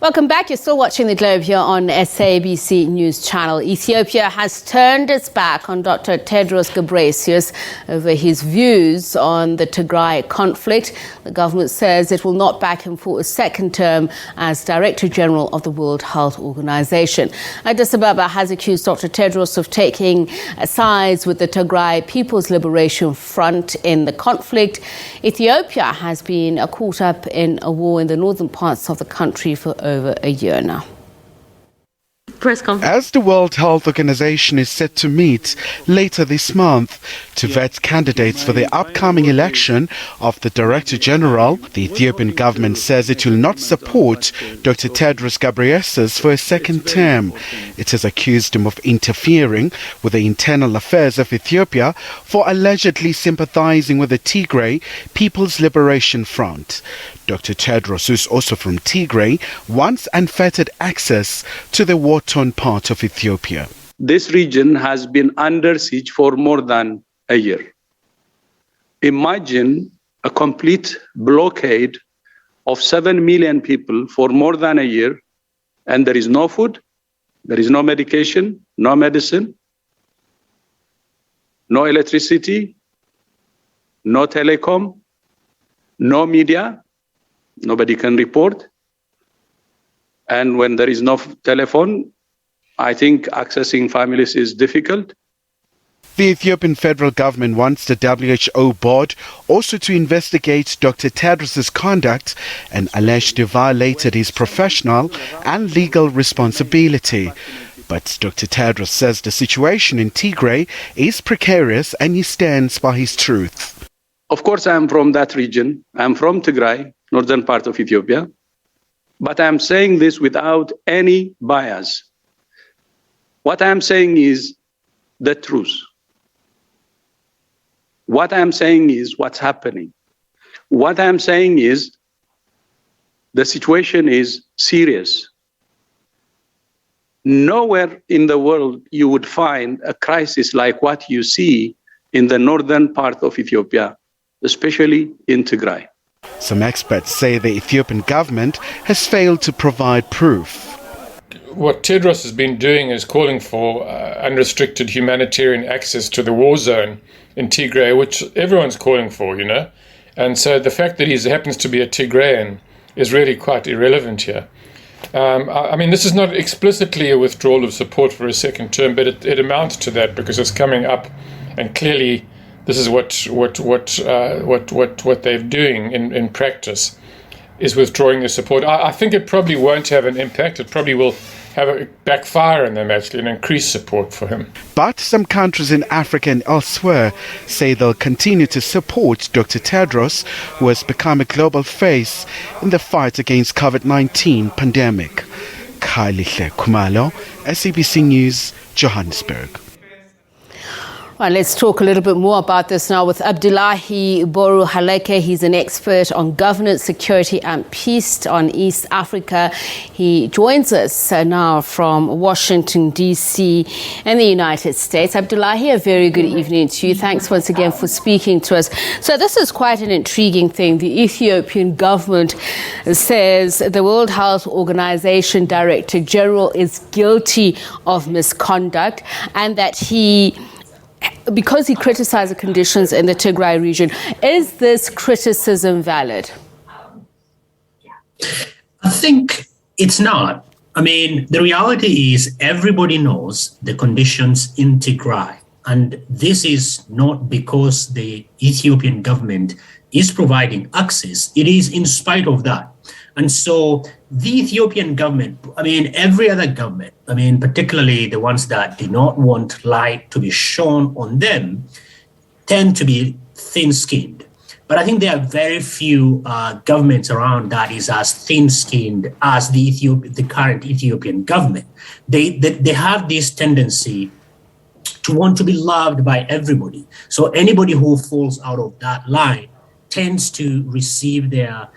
Welcome back. You're still watching The Globe here on SABC News Channel. Ethiopia has turned its back on Dr Tedros Ghebreyesus over his views on the Tigray conflict. The government says it will not back him for a second term as Director General of the World Health Organization. Addis Ababa has accused Dr Tedros of taking sides with the Tigray People's Liberation Front in the conflict. Ethiopia has been caught up in a war in the northern parts of the country for over a year now. Press conference. As the World Health Organization is set to meet later this month to vet candidates for the upcoming election of the Director General, the Ethiopian government says it will not support Dr Tedros Ghebreyesus for a second term. It has accused him of interfering with the internal affairs of Ethiopia for allegedly sympathizing with the Tigray People's Liberation Front. Dr Tedros, who's also from Tigray, wants unfettered access to the war-torn part of Ethiopia. This region has been under siege for more than a year. Imagine a complete blockade of 7 million people for more than a year, and there is no food, there is no medication, no medicine, no electricity, no telecom, no media. Nobody can report. And when there is no telephone, I think accessing families is difficult. The Ethiopian federal government wants the WHO board also to investigate Dr Tedros' conduct and alleged he violated his professional and legal responsibility. But Dr Tedros says the situation in Tigray is precarious and he stands by his truth. Of course, I am from that region. I am from Tigray, northern part of Ethiopia. But I am saying this without any bias. What I am saying is the truth. What I am saying is what's happening. What I am saying is the situation is serious. Nowhere in the world you would find a crisis like what you see in the northern part of Ethiopia, especially in Tigray. Some experts say the Ethiopian government has failed to provide proof. What Tedros has been doing is calling for unrestricted humanitarian access to the war zone in Tigray, which everyone's calling for, you know. And so the fact that he happens to be a Tigrayan is really quite irrelevant here. I mean, this is not explicitly a withdrawal of support for a second term, but it amounts to that because it's coming up, and clearly this is what they're doing in practice, is withdrawing their support. I think it probably won't have an impact. It probably will have a backfire on them, actually, and increase support for him. But some countries in Africa and elsewhere say they'll continue to support Dr Tedros, who has become a global face in the fight against COVID-19 pandemic. Khalihle Khumalo, SABC News, Johannesburg. Well, let's talk a little bit more about this now with Abdullahi Boru Halakhe. He's an expert on governance, security and peace on East Africa. He joins us now from Washington D.C. in the United States. Abdullahi, a very good evening to you. Thanks once again for speaking to us. So this is quite an intriguing thing. The Ethiopian government says the World Health Organization Director General is guilty of misconduct and that because he criticized the conditions in the Tigray region. Is this criticism valid? I think it's not. I mean, the reality is everybody knows the conditions in Tigray. And this is not because the Ethiopian government is providing access. It is in spite of that. And so the Ethiopian government, I mean, every other government, I mean, particularly the ones that do not want light to be shone on them, tend to be thin-skinned. But I think there are very few governments around that is as thin-skinned as the current Ethiopian government. They have this tendency to want to be loved by everybody. So anybody who falls out of that line tends to receive their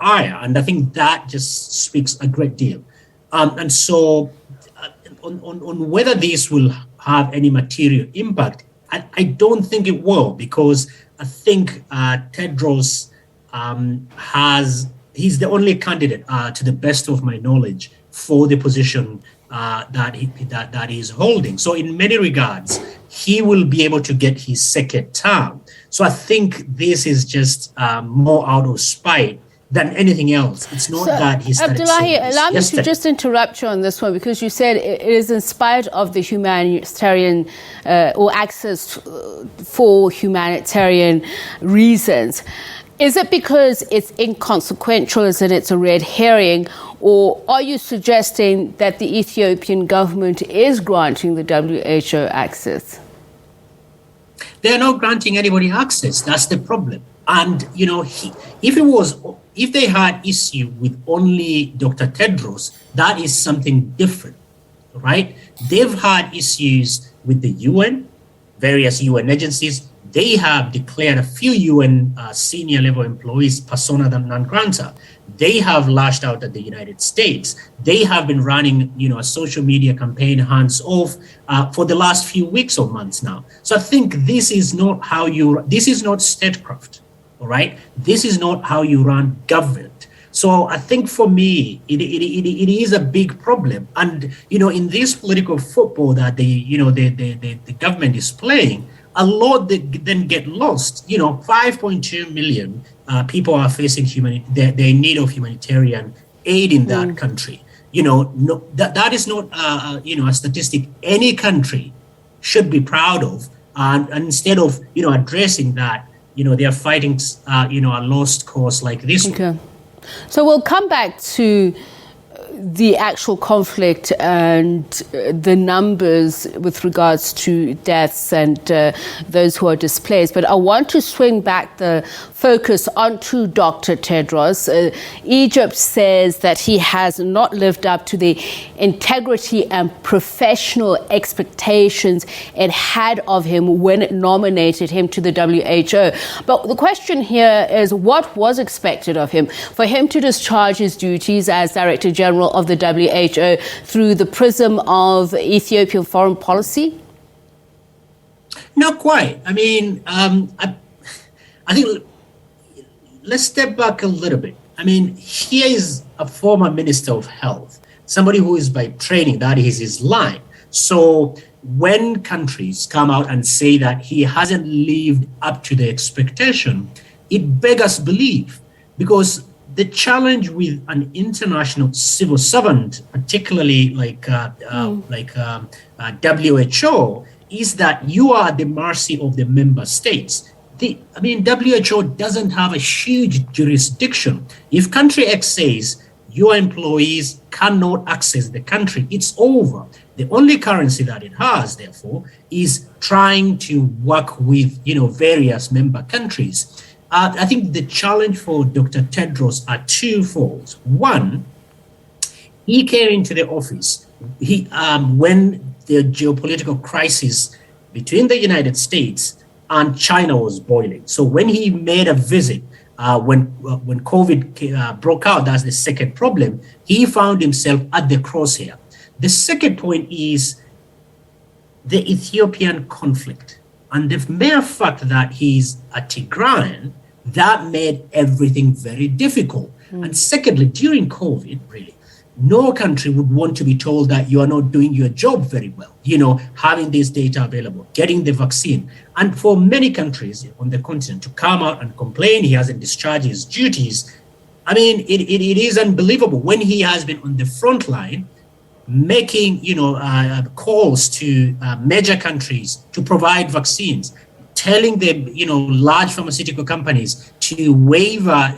ire. And I think that just speaks a great deal. And so on whether this will have any material impact, I don't think it will, because I think Tedros he's the only candidate, to the best of my knowledge, for the position that he's holding. So in many regards, he will be able to get his second term. So I think this is just more out of spite than anything else. It's not that he started Abdullahi, saying this allow me yesterday. to just interrupt you on this one, because you said it is in spite of the humanitarian or access for humanitarian reasons. Is it because it's inconsequential, as in it's a red herring, or are you suggesting that the Ethiopian government is granting the WHO access? They are not granting anybody access. That's the problem. And, you know, if they had issue with only Dr. Tedros, that is something different, right? They've had issues with the UN, various UN agencies. They have declared a few UN senior level employees persona non grata. They have lashed out at the United States. They have been running, you know, a social media campaign, hands off, for the last few weeks or months now. So I think this is not this is not statecraft, all right? This is not how you run government. So I think for me, it is a big problem. And, you know, in this political football that the government is playing, a lot that then get lost. You know, 5.2 million people are facing their need of humanitarian aid in that country. You know, that is not a statistic any country should be proud of. And instead of addressing that, they are fighting a lost cause like this one. So we'll come back to the actual conflict and the numbers with regards to deaths and those who are displaced. But I want to swing back the focus onto Dr. Tedros. Egypt says that he has not lived up to the integrity and professional expectations it had of him when it nominated him to the WHO. But the question here is, what was expected of him? For him to discharge his duties as Director General of the WHO through the prism of Ethiopian foreign policy? Not quite. I mean, I think let's step back a little bit. I mean, he is a former Minister of Health, somebody who is by training, that is his line. So when countries come out and say that he hasn't lived up to the expectation, it beggars belief, because the challenge with an international civil servant, particularly like WHO, is that you are at the mercy of the member states. WHO doesn't have a huge jurisdiction. If country X says your employees cannot access the country, it's over. The only currency that it has, therefore, is trying to work with various member countries. I think the challenge for Dr. Tedros are twofold. One, he came into the office when the geopolitical crisis between the United States and China was boiling. So when he made a visit, when COVID broke out, that's the second problem, he found himself at the crosshair. The second point is the Ethiopian conflict. And the mere fact that he's a Tigrayan, that made everything very difficult. And secondly, during COVID, really, no country would want to be told that you are not doing your job very well, having this data available, getting the vaccine. And for many countries on the continent to come out and complain he hasn't discharged his duties, I mean, it is unbelievable when he has been on the front line making, calls to major countries to provide vaccines, telling the, large pharmaceutical companies to waiver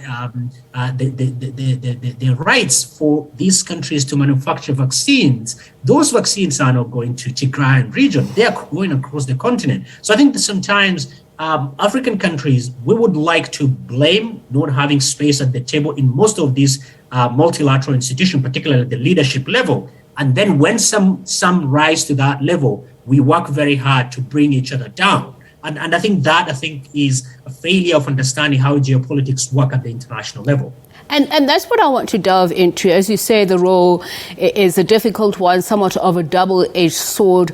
the rights for these countries to manufacture vaccines. Those vaccines are not going to Tigray region. They are going across the continent. So I think that sometimes African countries, we would like to blame not having space at the table in most of these multilateral institutions, particularly at the leadership level. And then when some rise to that level, we work very hard to bring each other down. And I think is a failure of understanding how geopolitics work at the international level. And that's what I want to delve into. As you say, the role is a difficult one, somewhat of a double-edged sword.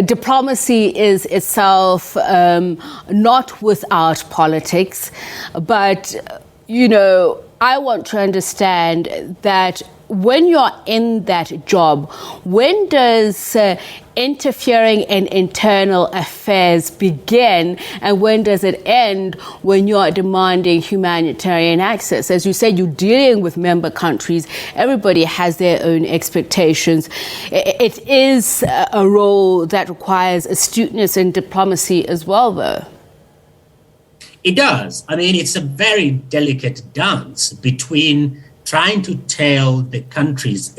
Diplomacy is itself not without politics, but, I want to understand that when you're in that job, when does interfering in internal affairs begin, and when does it end when you're demanding humanitarian access? As you said, you're dealing with member countries. Everybody has their own expectations. It is a role that requires astuteness and diplomacy as well, though. It does. I mean, it's a very delicate dance between trying to tell the countries,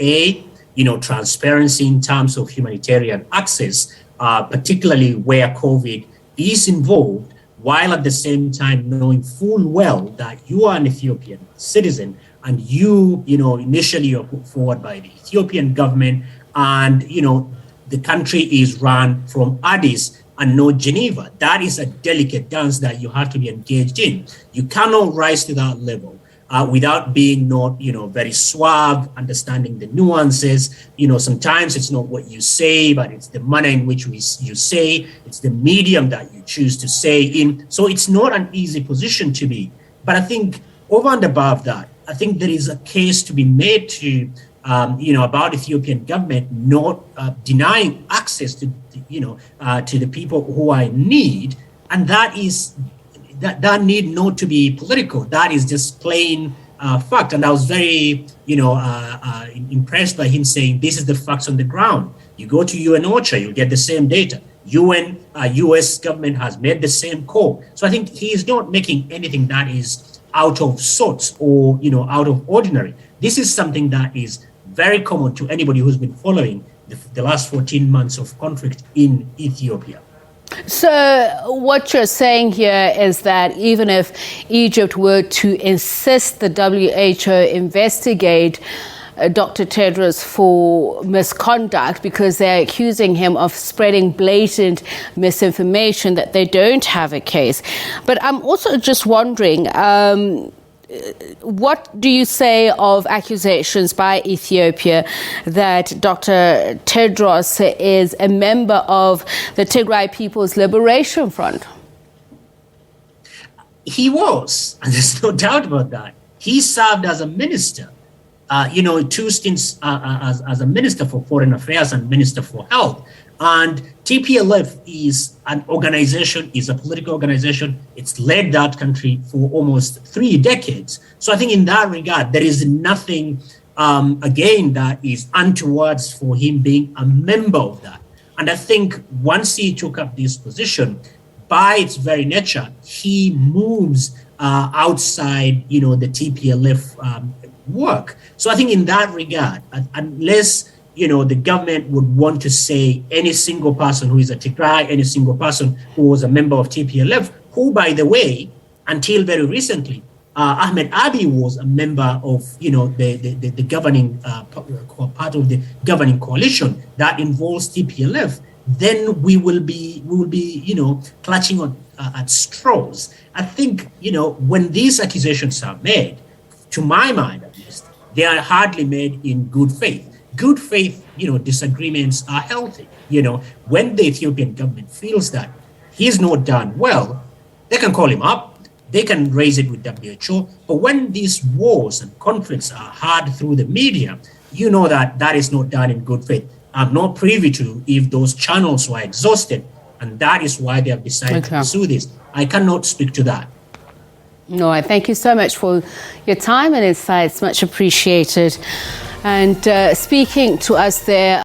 transparency in terms of humanitarian access, particularly where COVID is involved, while at the same time knowing full well that you are an Ethiopian citizen and initially you're put forward by the Ethiopian government, and, the country is run from Addis and not Geneva. That is a delicate dance that you have to be engaged in. You cannot rise to that level without being not, very suave, understanding the nuances. Sometimes it's not what you say, but it's the manner in which you say, it's the medium that you choose to say in. So it's not an easy position to be. But I think over and above that, I think there is a case to be made to, about Ethiopian government not denying access to the people who are in need. And that is that need not to be political. That is just plain fact. And I was very, impressed by him saying, this is the facts on the ground. You go to UN OCHA, you'll get the same data. US government has made the same call. So I think he is not making anything that is out of sorts or, out of ordinary. This is something that is very common to anybody who's been following the last 14 months of conflict in Ethiopia. So what you're saying here is that even if Egypt were to insist the WHO investigate Dr. Tedros for misconduct because they're accusing him of spreading blatant misinformation, that they don't have a case. But I'm also just wondering, what do you say of accusations by Ethiopia that Dr. Tedros is a member of the Tigray People's Liberation Front? He was, and there's no doubt about that. He served as a minister, two stints as a minister for foreign affairs and minister for health. And TPLF is an organization, is a political organization. It's led that country for almost 3 decades. So I think in that regard, there is nothing, again, that is untoward for him being a member of that. And I think once he took up this position, by its very nature, he moves outside, the TPLF work. So I think in that regard, unless the government would want to say any single person who is a Tigray, any single person who was a member of TPLF, who, by the way, until very recently, Ahmed Abiy was a member of, the governing part of the governing coalition that involves TPLF, then we will be clutching on at straws. I think, when these accusations are made, to my mind at least, they are hardly made in good faith. Good faith, disagreements are healthy. When the Ethiopian government feels that he's not done well, they can call him up, they can raise it with WHO. But when these wars and conflicts are heard through the media, that is not done in good faith. I'm not privy to if those channels were exhausted, and that is why they have decided to pursue this. I cannot speak to that. No, I thank you so much for your time and insights. Much appreciated. And speaking to us there.